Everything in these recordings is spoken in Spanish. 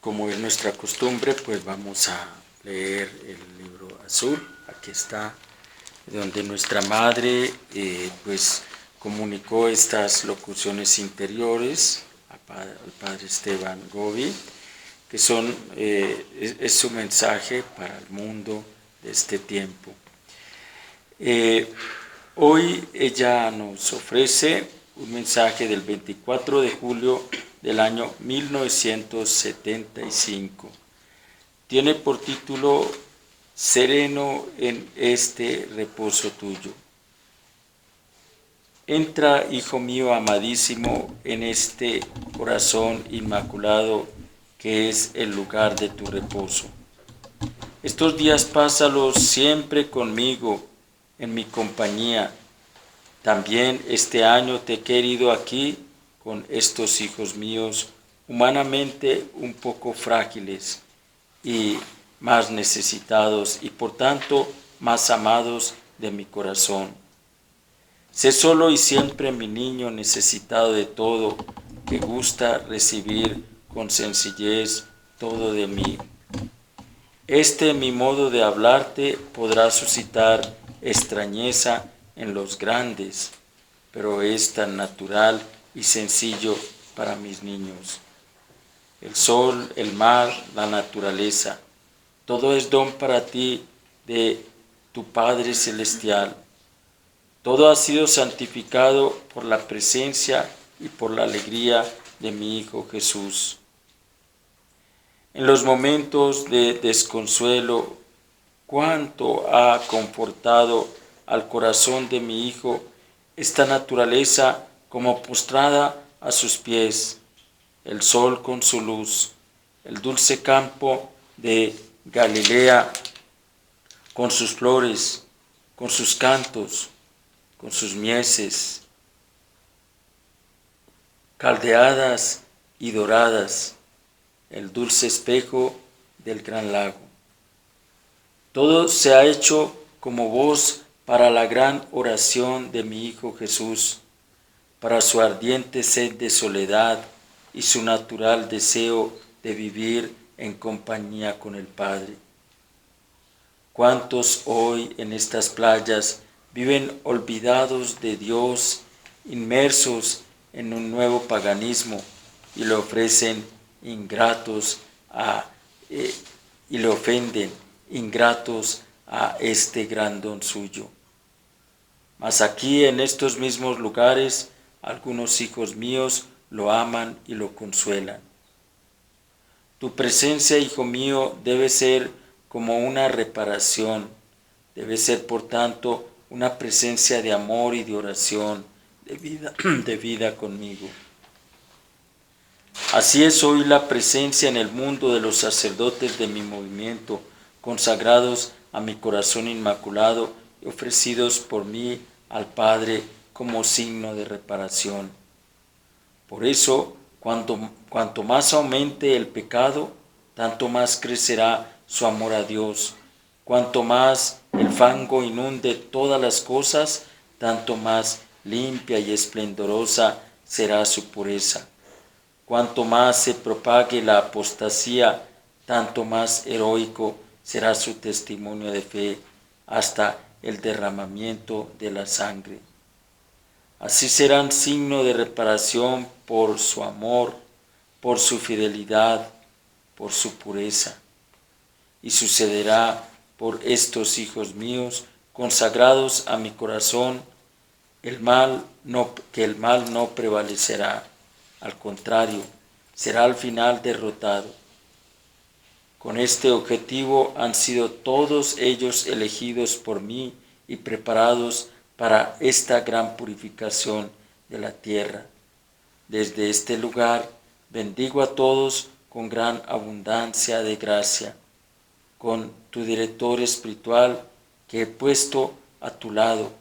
Como es nuestra costumbre, pues vamos a leer el libro azul. Aquí está, donde nuestra madre pues comunicó estas locuciones interiores al padre Esteban Gobi, que son, es su mensaje para el mundo de este tiempo. Hoy ella nos ofrece un mensaje del 24 de julio del año 1975. Tiene por título Sereno en este reposo tuyo. Entra, hijo mío amadísimo, en este corazón inmaculado que es el lugar de tu reposo. Estos días pásalos siempre conmigo, en mi compañía. También este año te he querido aquí con estos hijos míos, humanamente un poco frágiles y más necesitados y por tanto más amados de mi corazón. Sé solo y siempre mi niño necesitado de todo, que gusta recibir con sencillez todo de mí. Mi modo de hablarte podrá suscitar extrañeza en los grandes, pero es tan natural y sencillo para mis niños. El sol, el mar, la naturaleza, todo es don para ti de tu Padre Celestial. Todo ha sido santificado por la presencia y por la alegría de mi Hijo Jesús. En los momentos de desconsuelo, cuánto ha confortado al corazón de mi Hijo esta naturaleza como postrada a sus pies, el sol con su luz, el dulce campo de Galilea con sus flores, con sus cantos, con sus mieses, caldeadas y doradas, el dulce espejo del gran lago. Todo se ha hecho como voz para la gran oración de mi Hijo Jesús, para su ardiente sed de soledad y su natural deseo de vivir en compañía con el Padre. ¿Cuántos hoy en estas playas viven olvidados de Dios, inmersos en un nuevo paganismo y le ofrecen ingratos y le ofenden ingratos a este gran don suyo? Mas aquí en estos mismos lugares algunos hijos míos lo aman y lo consuelan. Tu presencia, hijo mío, debe ser como una reparación, debe ser por tanto una presencia de amor y de oración, de vida conmigo. Así es hoy la presencia en el mundo de los sacerdotes de mi movimiento, consagrados a mi corazón inmaculado y ofrecidos por mí al Padre como signo de reparación. Por eso, cuanto más aumente el pecado, tanto más crecerá su amor a Dios. Cuanto más el fango inunde todas las cosas, tanto más limpia y esplendorosa será su pureza. Cuanto más se propague la apostasía, tanto más heroico será su testimonio de fe hasta el derramamiento de la sangre. Así serán signo de reparación por su amor, por su fidelidad, por su pureza. Y sucederá por estos hijos míos, consagrados a mi corazón, que el mal no prevalecerá. Al contrario, será al final derrotado. Con este objetivo han sido todos ellos elegidos por mí y preparados para esta gran purificación de la tierra. Desde este lugar bendigo a todos con gran abundancia de gracia, con tu director espiritual que he puesto a tu lado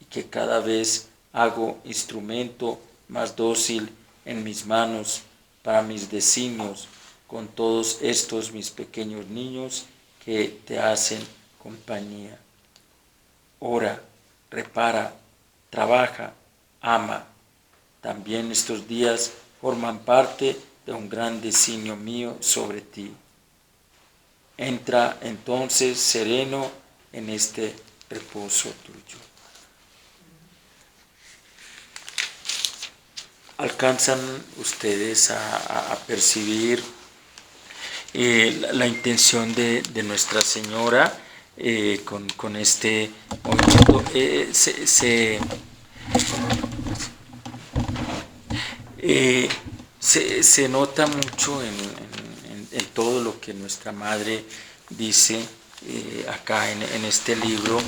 y que cada vez hago instrumento más dócil en mis manos para mis designios, con todos estos mis pequeños niños que te hacen compañía. Ora, repara, trabaja, ama. También estos días forman parte de un gran designio mío sobre ti. Entra entonces sereno en este reposo tuyo. ¿Alcanzan ustedes a percibir la intención de Nuestra Señora con este movimiento? Se nota mucho en todo lo que nuestra Madre dice acá en este libro,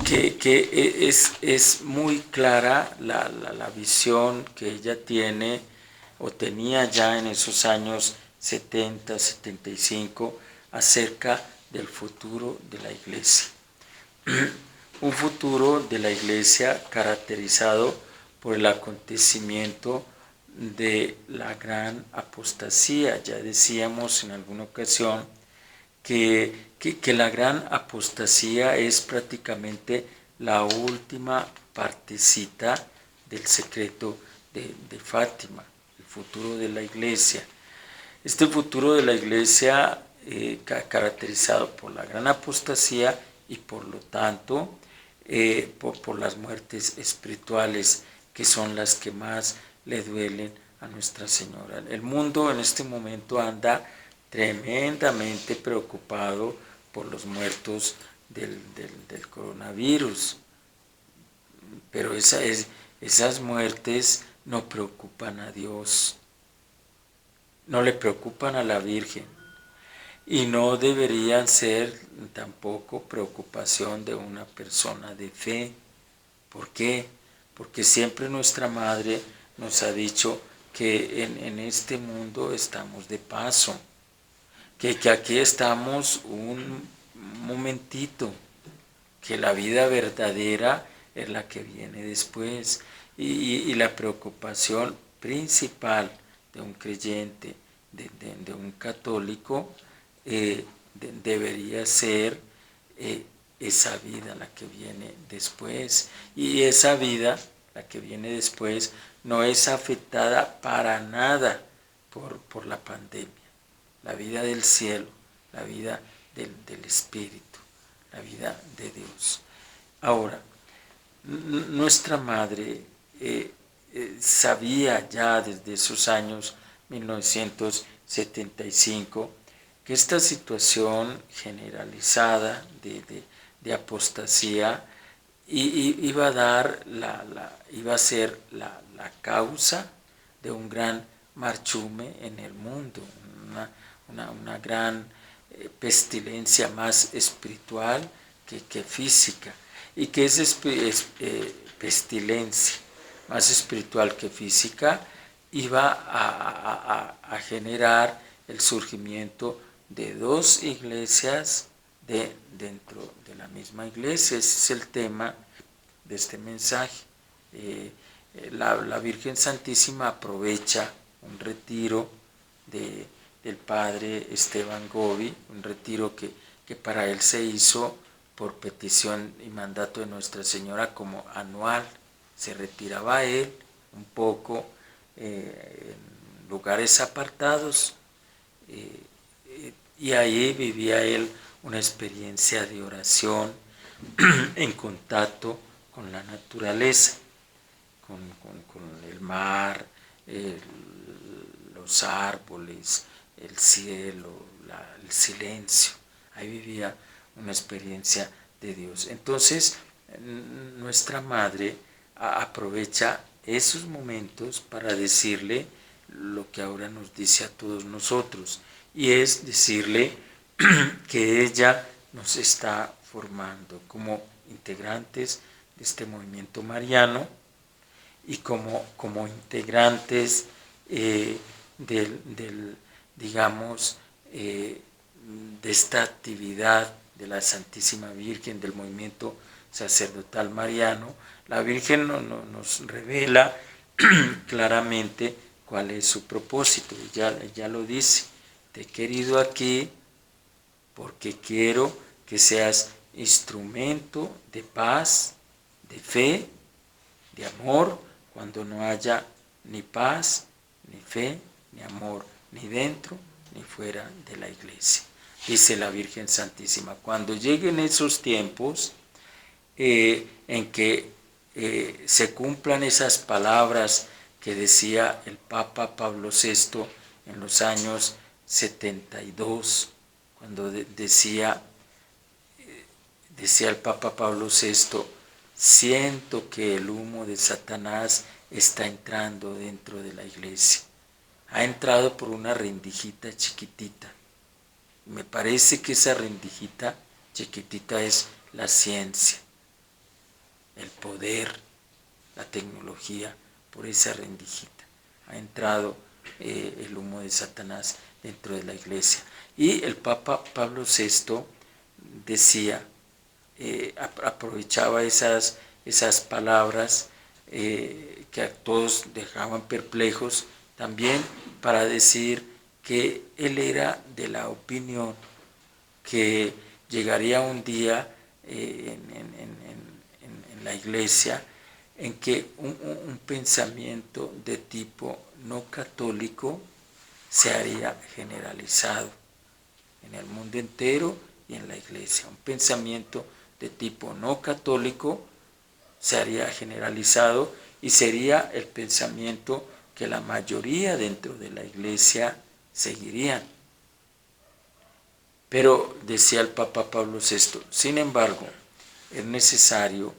que es muy clara la visión que ella tiene o tenía ya en esos años 70, 75 acerca del futuro de la Iglesia. Un futuro de la Iglesia caracterizado por el acontecimiento de la gran apostasía. Ya decíamos en alguna ocasión que la gran apostasía es prácticamente la última partecita del secreto de Fátima, el futuro de la Iglesia. Este futuro de la Iglesia caracterizado por la gran apostasía y por lo tanto por las muertes espirituales, que son las que más le duelen a Nuestra Señora. El mundo en este momento anda tremendamente preocupado por los muertos del coronavirus, pero esas muertes no preocupan a Dios, no le preocupan a la Virgen y no deberían ser tampoco preocupación de una persona de fe. ¿Por qué? Porque siempre nuestra Madre nos ha dicho que en este mundo estamos de paso, que aquí estamos un momentito, que la vida verdadera es la que viene después, y la preocupación principal de un creyente, de un católico, debería ser esa vida la que viene después, y esa vida la que viene después no es afectada para nada por la pandemia. La vida del cielo, la vida del Espíritu, la vida de Dios. Ahora, nuestra Madre sabía ya desde esos años 1975 que esta situación generalizada de apostasía iba a ser la causa de un gran marchume en el mundo, una gran pestilencia más espiritual que física, y que esa pestilencia más espiritual que física iba a generar el surgimiento de dos iglesias dentro de la misma iglesia. Ese es el tema de este mensaje. La Virgen Santísima aprovecha un retiro del padre Esteban Gobi, un retiro que para él se hizo por petición y mandato de Nuestra Señora como anual. Se retiraba él un poco en lugares apartados y ahí vivía él una experiencia de oración en contacto con la naturaleza, con el mar, los árboles, el cielo, el silencio. Ahí vivía una experiencia de Dios. Entonces, nuestra Madre aprovecha esos momentos para decirle lo que ahora nos dice a todos nosotros, y es decirle que ella nos está formando como integrantes de este movimiento mariano y como integrantes digamos, de esta actividad de la Santísima Virgen, del movimiento sacerdotal mariano. La Virgen nos revela claramente cuál es su propósito. Ya lo dice: te he querido aquí porque quiero que seas instrumento de paz, de fe, de amor, cuando no haya ni paz ni fe, ni amor, ni dentro, ni fuera de la iglesia. Dice la Virgen Santísima, cuando lleguen esos tiempos en que se cumplan esas palabras que decía el Papa Pablo VI en los años 72, cuando decía el Papa Pablo VI, siento que el humo de Satanás está entrando dentro de la iglesia. Ha entrado por una rendijita chiquitita. Me parece que esa rendijita chiquitita es la ciencia, el poder, la tecnología. Por esa rendijita ha entrado el humo de Satanás dentro de la iglesia. Y el Papa Pablo VI decía, aprovechaba esas palabras que a todos dejaban perplejos, también para decir que él era de la opinión que llegaría un día en la iglesia en que un pensamiento de tipo no católico se haría generalizado en el mundo entero y en la iglesia. Un pensamiento de tipo no católico se haría generalizado y sería el pensamiento que la mayoría dentro de la iglesia seguirían. Pero decía el Papa Pablo VI, sin embargo, es necesario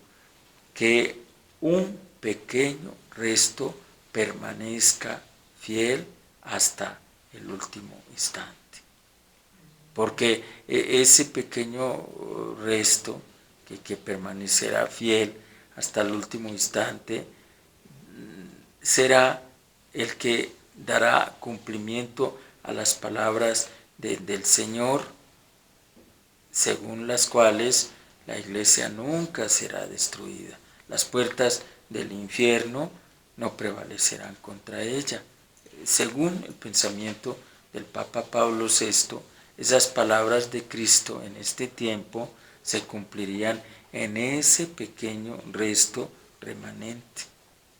que un pequeño resto permanezca fiel hasta el último instante. Porque ese pequeño resto que permanecerá fiel hasta el último instante será el que dará cumplimiento a las palabras del Señor, según las cuales la iglesia nunca será destruida. Las puertas del infierno no prevalecerán contra ella. Según el pensamiento del Papa Pablo VI, esas palabras de Cristo en este tiempo se cumplirían en ese pequeño resto remanente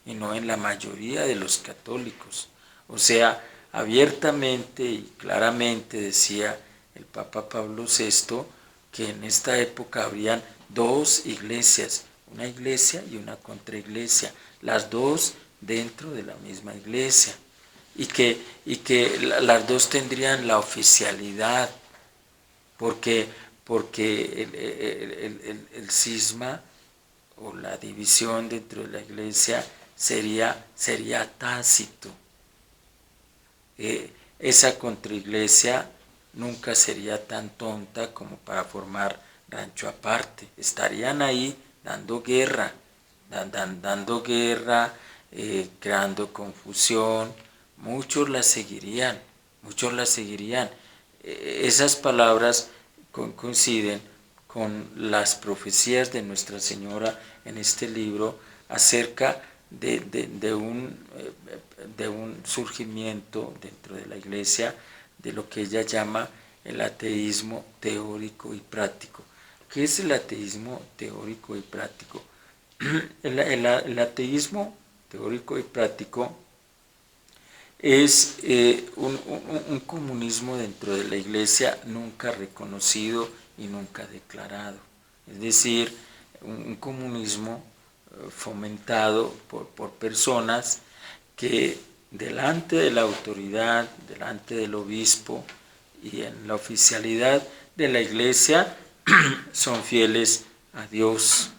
y no en la mayoría de los católicos. O sea, abiertamente y claramente decía el Papa Pablo VI que en esta época habrían dos iglesias, una iglesia y una contraiglesia, las dos dentro de la misma iglesia, y que las dos tendrían la oficialidad, porque el cisma o la división dentro de la iglesia sería tácito. Esa contraiglesia nunca sería tan tonta como para formar rancho aparte. Estarían ahí dando guerra, creando confusión. Muchos la seguirían. Esas palabras coinciden con las profecías de Nuestra Señora en este libro acerca de un surgimiento dentro de la iglesia de lo que ella llama el ateísmo teórico y práctico. ¿Qué es el ateísmo teórico y práctico? El ateísmo teórico y práctico es un comunismo dentro de la iglesia nunca reconocido y nunca declarado. Es decir, un comunismo fomentado por personas que delante de la autoridad, delante del obispo y en la oficialidad de la iglesia son fieles a Dios,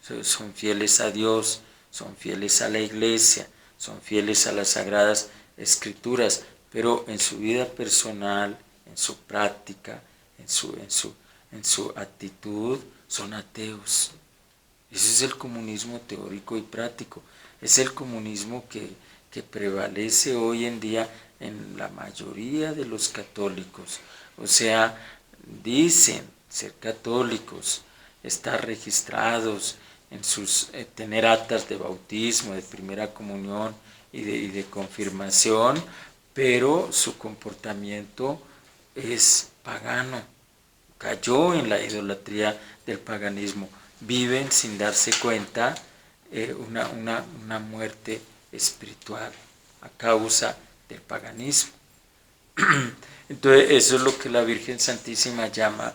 son fieles a la iglesia, son fieles a las sagradas escrituras, pero en su vida personal, en su práctica, en su actitud, son ateos. Ese es el comunismo teórico y práctico. Es el comunismo que prevalece hoy en día en la mayoría de los católicos. O sea, dicen ser católicos, estar registrados en sus tener actas de bautismo, de primera comunión y de confirmación, pero su comportamiento es pagano. Cayó en la idolatría del paganismo. Viven sin darse cuenta una muerte espiritual. a causa del paganismo. Entonces eso es lo que la Virgen Santísima llama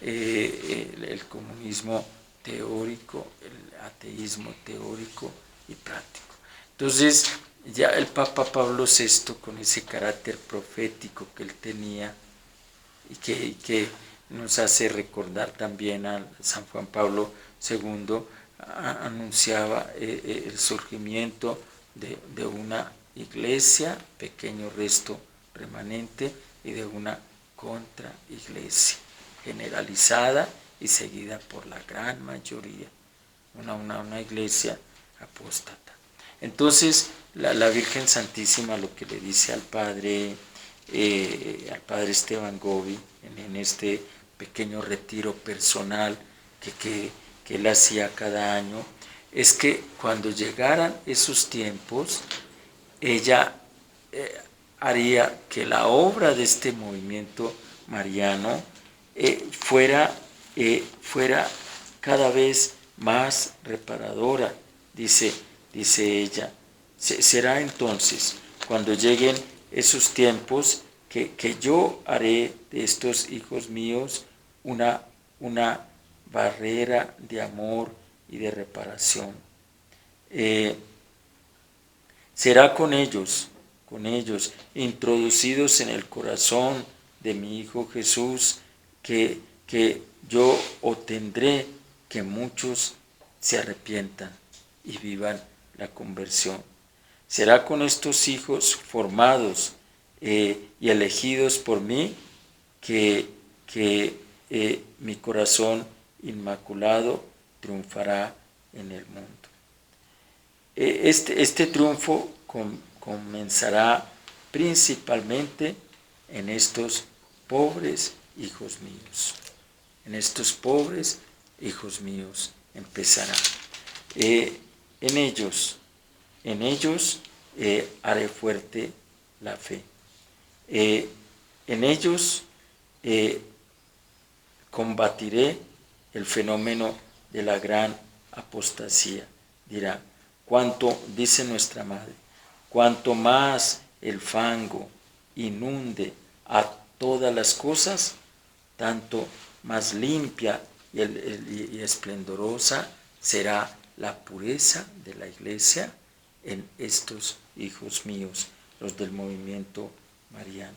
el comunismo teórico, el ateísmo teórico y práctico. Entonces ya el Papa Pablo VI, con ese carácter profético que él tenía y que nos hace recordar también a San Juan Pablo II, anunciaba el surgimiento de una iglesia, pequeño resto remanente, y de una contraiglesia generalizada y seguida por la gran mayoría, una iglesia apóstata. Entonces la Virgen Santísima lo que le dice al Padre Esteban Gobi en este pequeño retiro personal que él hacía cada año, es que cuando llegaran esos tiempos, ella haría que la obra de este movimiento mariano fuera cada vez más reparadora, dice ella. Será entonces, cuando lleguen esos tiempos, que yo haré de estos hijos míos una barrera de amor y de reparación. Será con ellos, introducidos en el corazón de mi Hijo Jesús, que yo obtendré que muchos se arrepientan y vivan la conversión. Será con estos hijos formados y elegidos por mí que mi corazón inmaculado triunfará en el mundo. Este triunfo comenzará principalmente en estos pobres hijos míos. En estos pobres hijos míos empezará. En ellos haré fuerte la fe. En ellos combatiré el fenómeno de la gran apostasía. Dirá, dice nuestra Madre, cuanto más el fango inunde a todas las cosas, tanto más limpia y esplendorosa será la pureza de la Iglesia en estos hijos míos, los del movimiento mariano.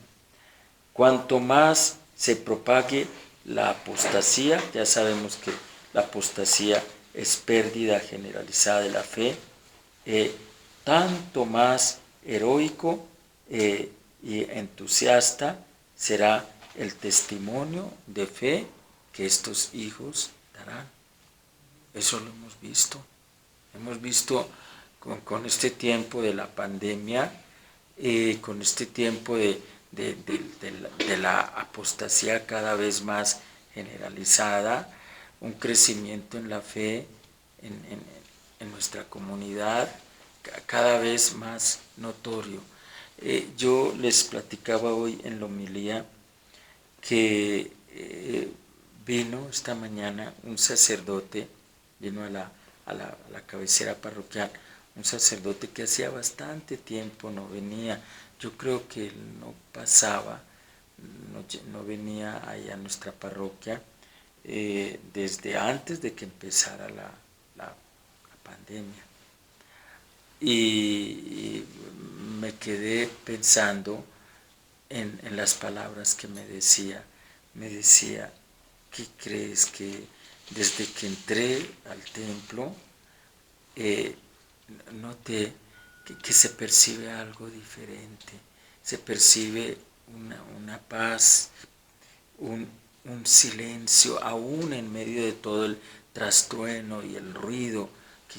Cuanto más se propague la apostasía, ya sabemos que la apostasía es pérdida generalizada de la fe, tanto más heroico y entusiasta será el testimonio de fe que estos hijos darán. Eso lo hemos visto. Hemos visto con este tiempo de la pandemia, con este tiempo de la apostasía cada vez más generalizada, un crecimiento en la fe en nuestra comunidad cada vez más notorio. Yo les platicaba hoy en la homilía que vino esta mañana un sacerdote, vino a la cabecera parroquial, un sacerdote que hacía bastante tiempo no venía. Yo creo que él no pasaba, no venía allá a nuestra parroquia desde antes de que empezara la pandemia. Y me quedé pensando en las palabras que me decía. Me decía, ¿qué crees? Que desde que entré al templo noté que se percibe algo diferente, se percibe una paz, un silencio, aún en medio de todo el trastrueno y el ruido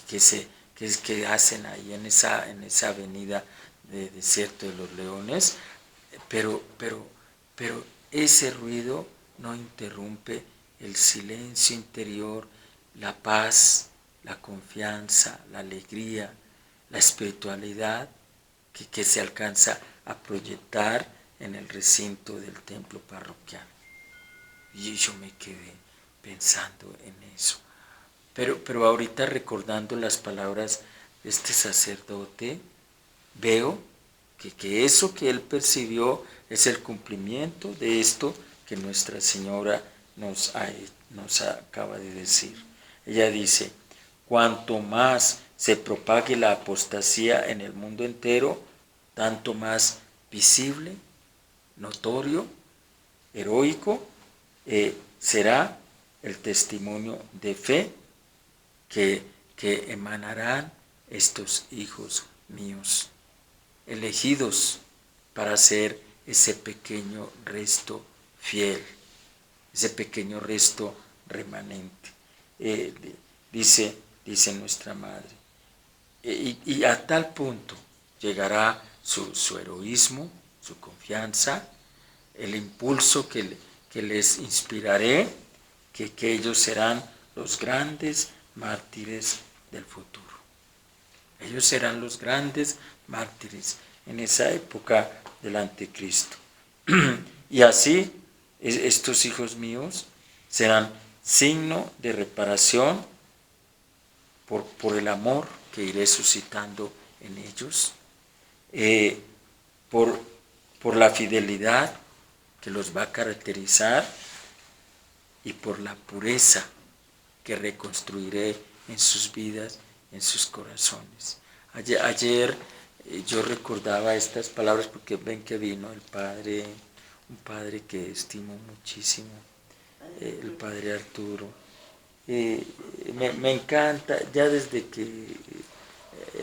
que hacen ahí en esa avenida de Desierto de los Leones, pero ese ruido no interrumpe el silencio interior, la paz, la confianza, la alegría, la espiritualidad que se alcanza a proyectar en el recinto del templo parroquial. Y yo me quedé pensando en eso. Pero ahorita recordando las palabras de este sacerdote, veo que eso que él percibió es el cumplimiento de esto que Nuestra Señora nos acaba de decir. Ella dice, cuanto más se propague la apostasía en el mundo entero, tanto más visible, notorio, heroico, será el testimonio de fe que emanarán estos hijos míos, elegidos para ser ese pequeño resto fiel, ese pequeño resto remanente. Dice nuestra Madre. Y a tal punto llegará su heroísmo, su confianza, el impulso que les inspiraré, que ellos serán los grandes mártires del futuro. Ellos serán los grandes mártires en esa época del anticristo. Y así, estos hijos míos serán signo de reparación por el amor que iré suscitando en ellos, por la fidelidad que los va a caracterizar y por la pureza que reconstruiré en sus vidas, en sus corazones. Ayer yo recordaba estas palabras porque ven que vino el padre, un padre que estimo muchísimo, el padre Arturo. Me encanta, ya desde que,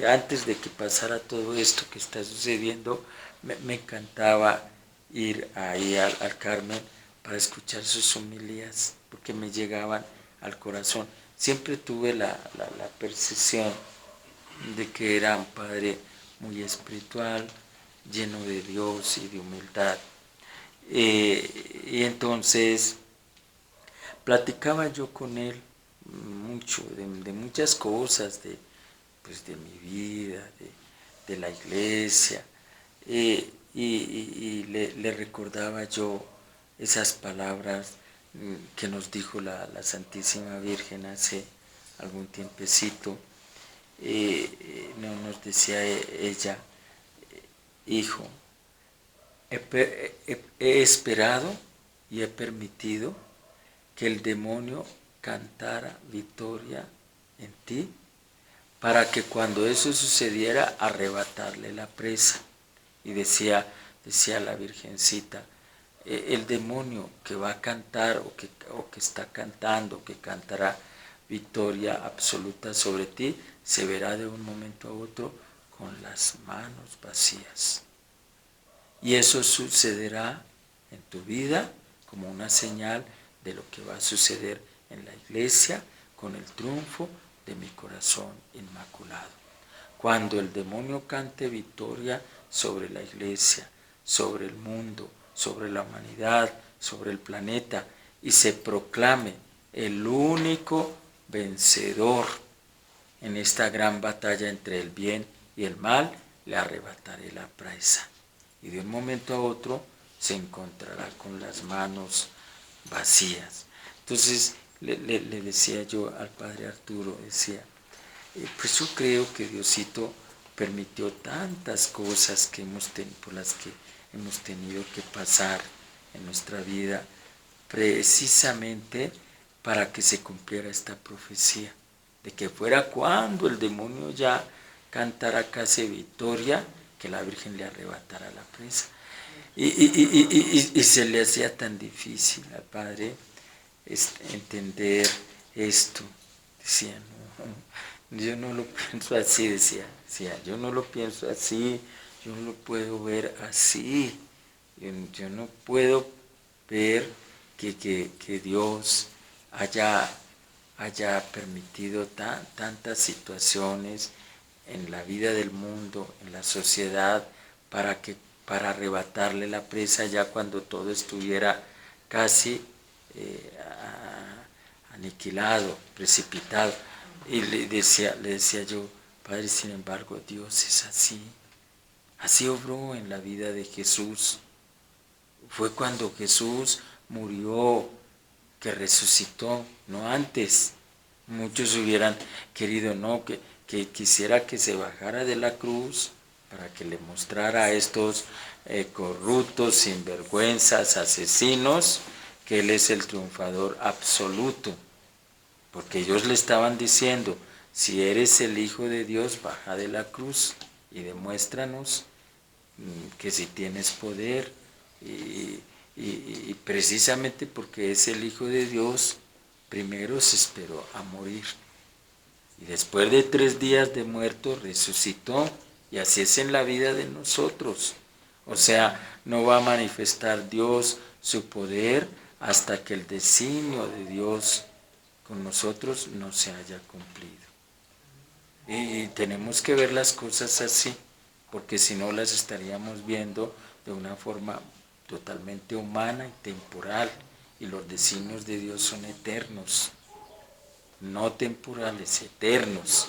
antes de que pasara todo esto que está sucediendo, me encantaba ir ahí al Carmen para escuchar sus homilías, porque me llegaban al corazón. Siempre tuve la percepción de que era un padre muy espiritual, lleno de Dios y de humildad. Y entonces platicaba yo con él mucho, de muchas cosas, de mi vida, de la iglesia, y le recordaba yo esas palabras que nos dijo la Santísima Virgen hace algún tiempecito. Nos decía ella, hijo, he esperado y he permitido que el demonio cantara victoria en ti, para que cuando eso sucediera arrebatarle la presa. Y decía la Virgencita, el demonio que va a cantar o que está cantando, que cantará victoria absoluta sobre ti, se verá de un momento a otro con las manos vacías. Y eso sucederá en tu vida como una señal de lo que va a suceder en la iglesia con el triunfo de mi corazón inmaculado. Cuando el demonio cante victoria sobre la iglesia, sobre el mundo, sobre la humanidad, sobre el planeta, y se proclame el único vencedor en esta gran batalla entre el bien y el mal, le arrebataré la presa. Y de un momento a otro se encontrará con las manos vacías. Entonces le decía yo al padre Arturo, decía, pues yo creo que Diosito permitió tantas cosas por las que hemos tenido que pasar en nuestra vida, precisamente para que se cumpliera esta profecía, de que fuera cuando el demonio ya cantara casi victoria, que la Virgen le arrebatara la presa. Y se le hacía tan difícil al padre entender esto. Decía, no, yo no lo pienso así, decía, yo no lo pienso así, yo no lo puedo ver así, yo no puedo ver que Dios haya permitido tantas situaciones en la vida del mundo, en la sociedad, para arrebatarle la presa ya cuando todo estuviera casi aniquilado, precipitado. Y le decía yo, Padre, sin embargo, Dios es así. Así obró en la vida de Jesús. Fue cuando Jesús murió que resucitó, no antes. Muchos hubieran querido, no, que quisiera que se bajara de la cruz para que le mostrara a estos corruptos, sinvergüenzas, asesinos, que Él es el triunfador absoluto. Porque ellos le estaban diciendo, si eres el Hijo de Dios, baja de la cruz y demuéstranos que si tienes poder. Y precisamente porque es el Hijo de Dios, primero se esperó a morir. Y después de 3 días de muerto resucitó. Y así es en la vida de nosotros. O sea, no va a manifestar Dios su poder hasta que el designio de Dios con nosotros no se haya cumplido. Y tenemos que ver las cosas así, porque si no las estaríamos viendo de una forma totalmente humana y temporal. Y los designios de Dios son eternos, no temporales, eternos.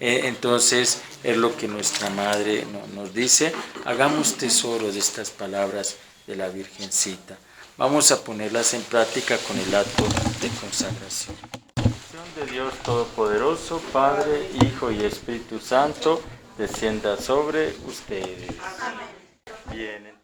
Entonces es lo que nuestra Madre nos dice. Hagamos tesoro de estas palabras de la Virgencita. Vamos a ponerlas en práctica con el acto de consagración. De Dios Todopoderoso, Padre, Hijo y Espíritu Santo, descienda sobre ustedes. Amén. Bien.